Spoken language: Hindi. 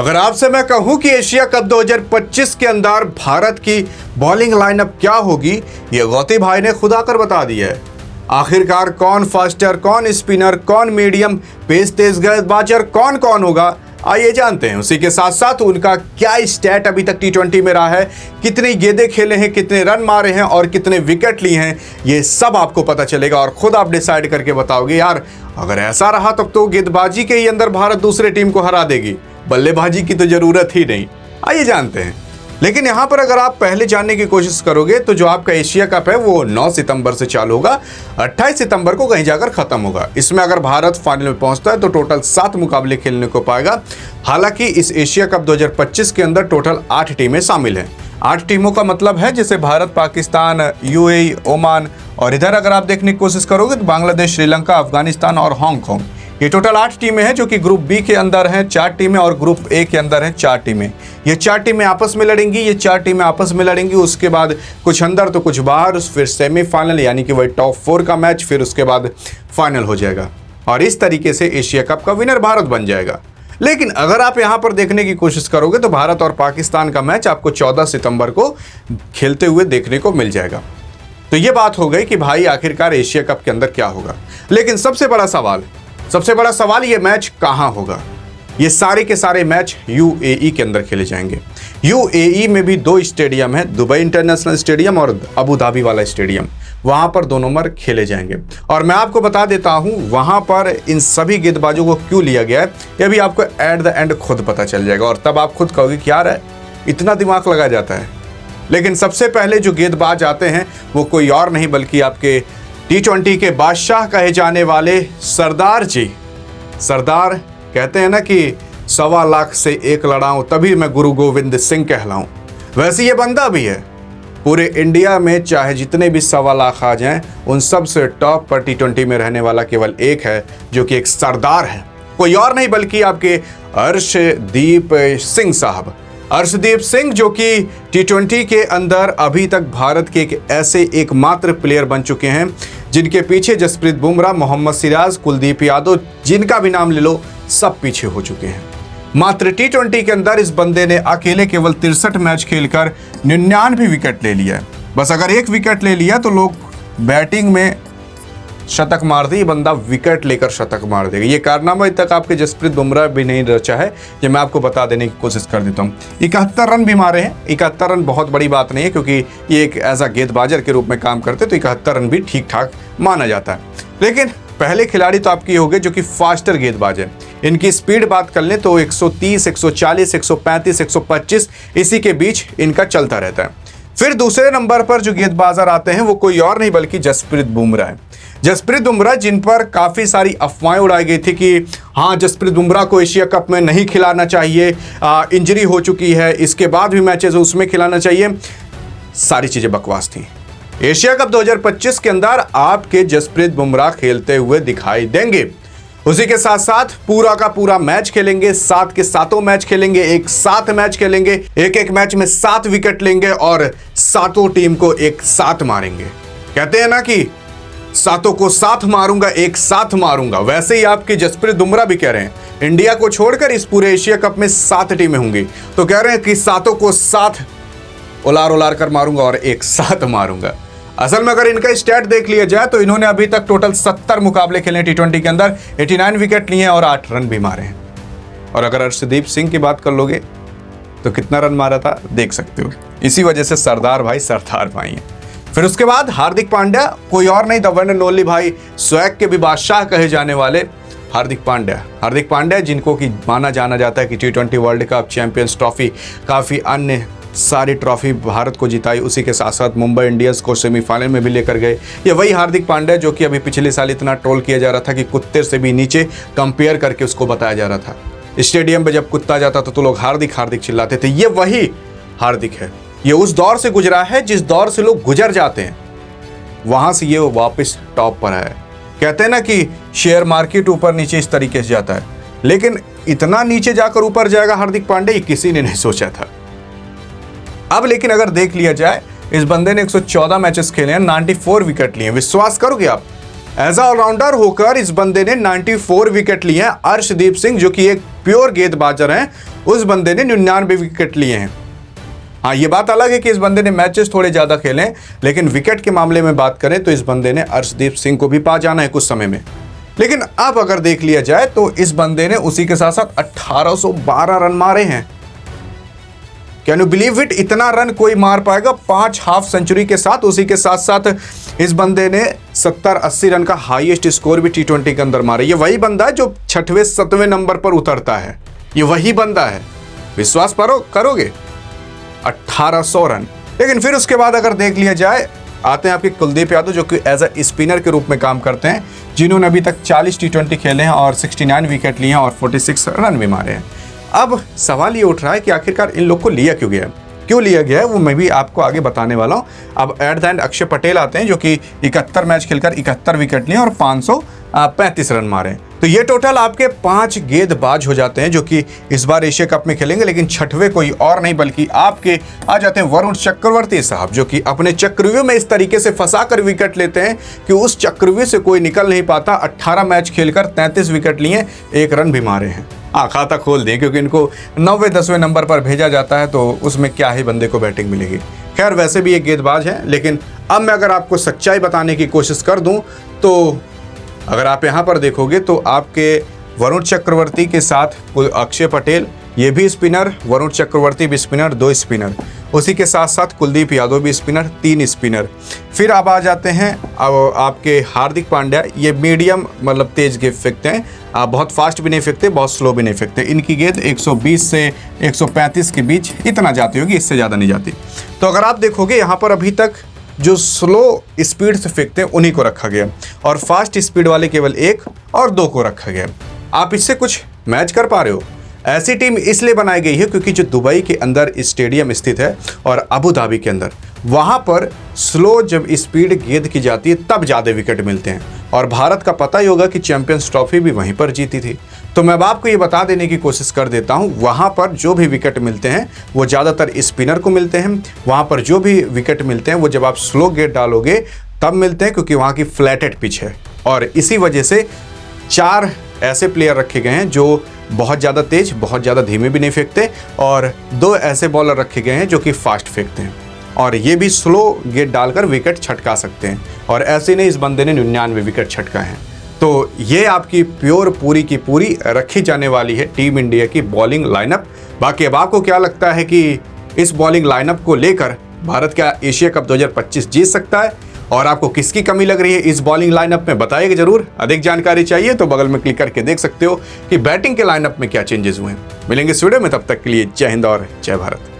अगर आपसे मैं कहूं कि एशिया कप 2025 के अंदर भारत की बॉलिंग लाइनअप क्या होगी, ये गौती भाई ने खुद आकर बता दिया है। आखिरकार कौन फास्टर, कौन स्पिनर, कौन मीडियम पेस तेज गेंदबाज और कौन कौन होगा, आइए जानते हैं। उसी के साथ साथ उनका क्या स्टैट अभी तक T20 में रहा है, कितनी गेंदें खेले हैं, कितने रन मारे हैं और कितने विकेट लिए हैं, ये सब आपको पता चलेगा और खुद आप डिसाइड करके बताओगे यार अगर ऐसा रहा तब तो गेंदबाजी के ही अंदर भारत दूसरे टीम को हरा देगी, बल्लेबाजी की तो जरूरत ही नहीं। आइए जानते हैं। लेकिन यहाँ पर अगर आप पहले जानने की कोशिश करोगे तो जो आपका एशिया कप है वो 9 सितंबर से चालू होगा, 28 सितंबर को कहीं जाकर खत्म होगा। इसमें अगर भारत फाइनल में पहुंचता है तो टोटल 7 मुकाबले खेलने को पाएगा। हालांकि इस एशिया कप 2025 के अंदर टोटल 8 टीमें शामिल हैं। 8 टीमों का मतलब है जैसे भारत, पाकिस्तान, UAE, ओमान और इधर अगर आप देखने की कोशिश करोगे तो बांग्लादेश, श्रीलंका, अफगानिस्तान और हांगकांग। ये टोटल 8 टीमें हैं जो कि ग्रुप बी के अंदर हैं 4 टीमें और ग्रुप ए के अंदर हैं 4 टीमें। ये 4 टीमें आपस में लड़ेंगी, ये 4 टीमें आपस में लड़ेंगी। उसके बाद कुछ अंदर तो कुछ बाहर, फिर सेमीफाइनल यानी कि वही टॉप 4 का मैच, फिर उसके बाद फाइनल हो जाएगा और इस तरीके से एशिया कप का विनर भारत बन जाएगा। लेकिन अगर आप यहाँ पर देखने की कोशिश करोगे तो भारत और पाकिस्तान का मैच आपको 14 सितंबर को खेलते हुए देखने को मिल जाएगा। तो ये बात हो गई कि भाई आखिरकार एशिया कप के अंदर क्या होगा। लेकिन सबसे बड़ा सवाल ये मैच कहाँ होगा। ये सारे के सारे मैच UAE के अंदर खेले जाएंगे। UAE में भी 2 स्टेडियम है, दुबई इंटरनेशनल स्टेडियम और अबू धाबी वाला स्टेडियम। वहां पर 2 नंबर खेले जाएंगे और मैं आपको बता देता हूं वहां पर इन सभी गेंदबाजों को क्यों लिया गया है, ये भी आपको एट द एंड खुद पता चल जाएगा और तब आप खुद कहोगे कि यार इतना दिमाग लगा जाता है। लेकिन सबसे पहले जो गेंदबाज आते हैं वो कोई और नहीं बल्कि आपके T20 के बादशाह कहे जाने वाले सरदार जी। सरदार कहते हैं ना कि 1.25 लाख से 1 लड़ाऊं तभी मैं गुरु गोविंद सिंह कहलाऊं। वैसे ये बंदा भी है। पूरे इंडिया में चाहे जितने भी 1.25 लाख आ जाएं, उन सब से टॉप पर T20 में रहने वाला केवल एक है जो कि एक सरदार है, कोई और नहीं बल्कि आपके अर्शदीप सिंह साहब। अर्शदीप सिंह जो कि T20 के अंदर अभी तक भारत के एक ऐसे एकमात्र प्लेयर बन चुके हैं जिनके पीछे जसप्रीत बुमराह, मोहम्मद सिराज, कुलदीप यादव, जिनका भी नाम ले लो सब पीछे हो चुके हैं। मात्र T20 के अंदर इस बंदे ने अकेले केवल 63 मैच खेलकर 99 विकेट ले लिया है। बस अगर 1 विकेट ले लिया तो लोग बैटिंग में शतक मार दे, ये बंदा विकेट लेकर शतक मार देगा। ये कारनामा अभी तक आपके जसप्रीत बुमराह भी नहीं रचा है, ये मैं आपको बता देने की कोशिश कर देता हूँ। 71 रन भी मारे हैं। 71 रन बहुत बड़ी बात नहीं है क्योंकि ये एक एज अ गेंदबाजर के रूप में काम करते तो 71 रन भी ठीक ठाक माना जाता है। लेकिन पहले खिलाड़ी तो आपके हो गए जो कि फास्टर गेंदबाज है। इनकी स्पीड बात कर लें तो 130, 140, 135, 125 इसी के बीच इनका चलता रहता है। फिर दूसरे नंबर पर जो गेंदबाजर आते हैं वो कोई और नहीं बल्कि जसप्रीत बुमराह है। जसप्रीत बुमराह जिन पर काफ़ी सारी अफवाहें उड़ाई गई थी कि हाँ जसप्रीत बुमराह को एशिया कप में नहीं खिलाना चाहिए, इंजरी हो चुकी है, इसके बाद भी मैचेस उसमें खिलाना चाहिए, सारी चीज़ें बकवास थी। एशिया कप 2025 के अंदर आपके जसप्रीत बुमराह खेलते हुए दिखाई देंगे। उसी के साथ साथ पूरा का पूरा मैच खेलेंगे, 7 के 7 मैच खेलेंगे, एक साथ मैच खेलेंगे, एक मैच में 7 विकेट लेंगे और 7 टीम को एक साथ मारेंगे। कहते हैं ना कि 7 को साथ मारूंगा, एक साथ मारूंगा, वैसे ही आपके जसप्रीत बुमराह भी कह रहे हैं इंडिया को छोड़कर इस पूरे एशिया कप में 7 टीमें होंगी तो कह रहे हैं कि 7 को साथ उलार कर मारूंगा और एक साथ मारूंगा। असल में अगर इनका स्टैट देख लिया जाए तो इन्होंने अभी तक टोटल 70 मुकाबले खेले T20 के अंदर, 89 विकेट लिए हैं और 8 रन भी मारे हैं। और अगर अर्शदीप सिंह की बात कर लोगे तो कितना रन मारा था देख सकते हो। इसी वजह से सरदार भाई हैं। फिर उसके बाद हार्दिक पांड्या, कोई और नहीं, द वन एंड ओनली भाई, स्वैग के भी बादशाह कहे जाने वाले हार्दिक पांड्या जिनको कि माना जाना जाता है कि T20 world cup, champions trophy, काफ़ी अन्य सारी ट्रॉफी भारत को जिताई। उसी के साथ साथ मुंबई इंडियंस को सेमीफाइनल में भी लेकर गए। ये वही हार्दिक पांड्या जो कि अभी पिछले साल इतना ट्रोल किया जा रहा था कि कुत्ते से भी नीचे कंपेयर करके उसको बताया जा रहा था। स्टेडियम पे जब कुत्ता जाता था तो लोग हार्दिक चिल्लाते थे। ये वही हार्दिक है। ये उस दौर से गुजरा है जिस दौर से लोग गुजर जाते हैं, वहां से ये वापस टॉप पर आया है। कहते हैं ना कि शेयर मार्केट ऊपर नीचे इस तरीके से जाता है, लेकिन इतना नीचे जाकर ऊपर जाएगा हार्दिक पांड्या किसी ने नहीं सोचा था। अब लेकिन अगर देख लिया जाए इस बंदे ने 114 मैचेस खेले हैं, 94 विकेट लिए। विश्वास करोगे आप एज ऑलराउंडर होकर इस बंदे ने 94 विकेट लिए हैं। अर्शदीप सिंह जो कि एक प्योर गेंदबाजर हैं, उस बंदे ने 99 विकेट लिए हैं। हाँ, ये बात अलग है कि इस बंदे ने मैचेस थोड़े ज़्यादा खेले हैं, लेकिन विकेट के मामले में बात करें तो इस बंदे ने अर्शदीप सिंह को भी पा जाना है कुछ समय में। लेकिन अब अगर देख लिया जाए तो इस बंदे ने उसी के साथ साथ 1812 रन मारे हैं। Can you believe it? इतना रन कोई मार पाएगा 5 हाफ सेंचुरी के साथ। उसी के साथ साथ इस बंदे ने 70-80 रन का हाईएस्ट स्कोर भी T20 के अंदर मारे। ये वही बंदा है जो 6वें 7वें नंबर पर उतरता है, ये वही बंदा है। विश्वास करोगे? 1800 रन। लेकिन फिर उसके बाद अगर देख लिया जाए, आते हैं आपके कुलदीप यादव जो कि एज अ स्पिनर के रूप में काम करते हैं, जिन्होंने अभी तक 40 T20 खेले हैं और 69 विकेट लिए हैं और 46 रन भी मारे हैं। अब सवाल ये उठ रहा है कि आखिरकार इन लोग को लिया क्यों गया, क्यों लिया गया है, वो मैं भी आपको आगे बताने वाला हूँ। अब at the end Akshay Patel आते हैं जो कि 71 मैच खेलकर 71 विकेट लिए और 535 रन मारे। तो ये टोटल आपके 5 गेंदबाज हो जाते हैं जो कि इस बार एशिया कप में खेलेंगे। लेकिन 6वें कोई और नहीं बल्कि आपके आ जाते हैं वरुण चक्रवर्ती साहब, जो कि अपने चक्रव्यूह में इस तरीके से फंसा कर विकेट लेते हैं कि उस चक्रव्यूह से कोई निकल नहीं पाता। 18 मैच खेलकर 33 विकेट लिए, 1 रन भी मारे हैं। खाता खोल दें, क्योंकि इनको 9वें 10वें नंबर पर भेजा जाता है तो उसमें क्या ही बंदे को बैटिंग मिलेगी। खैर, वैसे भी एक गेंदबाज है। लेकिन अब मैं अगर आपको सच्चाई बताने की कोशिश कर दूं तो अगर आप यहाँ पर देखोगे तो आपके वरुण चक्रवर्ती के साथ अक्षय पटेल, ये भी स्पिनर, वरुण चक्रवर्ती भी स्पिनर, 2 स्पिनर, उसी के साथ साथ कुलदीप यादव भी स्पिनर, 3 स्पिनर। फिर अब आ जाते हैं अब आपके हार्दिक पांड्या, ये मीडियम मतलब तेज गेंद फेंकते हैं, बहुत फास्ट भी नहीं फेंकते, बहुत स्लो भी नहीं फेंकते। इनकी गेंद 120 से 135 के बीच इतना जाती होगी, इससे ज़्यादा नहीं जाती। तो अगर आप देखोगे यहाँ पर अभी तक जो स्लो स्पीड से फेंकते हैं उन्हीं को रखा गया और फास्ट स्पीड वाले केवल 1 और 2 को रखा गया। आप इससे कुछ मैच कर पा रहे हो? ऐसी टीम इसलिए बनाई गई है क्योंकि जो दुबई के अंदर स्टेडियम स्थित है और अबू धाबी के अंदर, वहाँ पर स्लो जब स्पीड गेंद की जाती है तब ज़्यादा विकेट मिलते हैं। और भारत का पता ही होगा कि चैंपियंस ट्रॉफी भी वहीं पर जीती थी। तो मैं अब आपको ये बता देने की कोशिश कर देता हूँ, वहाँ पर जो भी विकेट मिलते हैं वो ज़्यादातर स्पिनर को मिलते हैं। वहाँ पर जो भी विकेट मिलते हैं वो जब आप स्लो गेंद डालोगे तब मिलते हैं, क्योंकि वहाँ की फ्लैटेड पिच है। और इसी वजह से 4 ऐसे प्लेयर रखे गए हैं जो बहुत ज़्यादा तेज, बहुत ज़्यादा धीमे भी नहीं फेंकते, और 2 ऐसे बॉलर रखे गए हैं जो कि फास्ट फेंकते हैं और ये भी स्लो गेंद डालकर विकेट छटका सकते हैं। और ऐसे नहीं, इस बंदे ने 99 विकेट छटका है। तो ये आपकी प्योर पूरी की पूरी रखी जाने वाली है टीम इंडिया की बॉलिंग लाइनअप। बाकी अब आपको क्या लगता है कि इस बॉलिंग लाइनअप को लेकर भारत क्या एशिया कप 2025 जीत सकता है, और आपको किसकी कमी लग रही है इस बॉलिंग लाइनअप में, बताइएगा जरूर। अधिक जानकारी चाहिए तो बगल में क्लिक करके देख सकते हो कि बैटिंग के लाइनअप में क्या चेंजेस हुए हैं। मिलेंगे इस वीडियो में, तब तक के लिए जय हिंद और जय भारत।